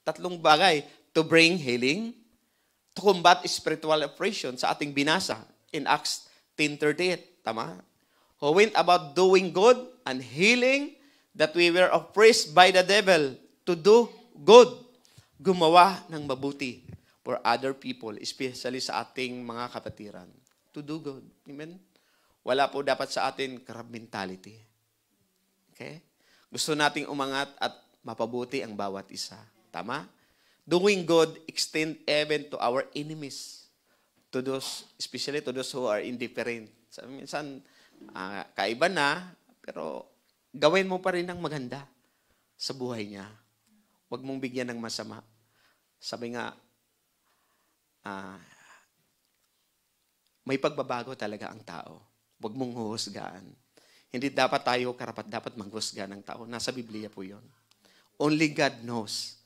Tatlong bagay. To bring healing, to combat spiritual oppression sa ating binasa in Acts 10:38. Tama? Who went about doing good and healing that we were oppressed by the devil to do good. Gumawa ng mabuti for other people, especially sa ating mga kapatiran. To do good. Amen? Wala po dapat sa atin crab mentality. Okay? Gusto nating umangat at mapabuti ang bawat isa. Tama? Doing good extend even to our enemies. To those, especially to those who are indifferent. So, minsan, kaiba na, pero gawin mo pa rin ang maganda sa buhay niya. Huwag mong bigyan ng masama. Sabi nga, may pagbabago talaga ang tao. Huwag mong huhusgaan. Hindi dapat tayo dapat manghusga ng tao. Nasa Biblia po yun. Only God knows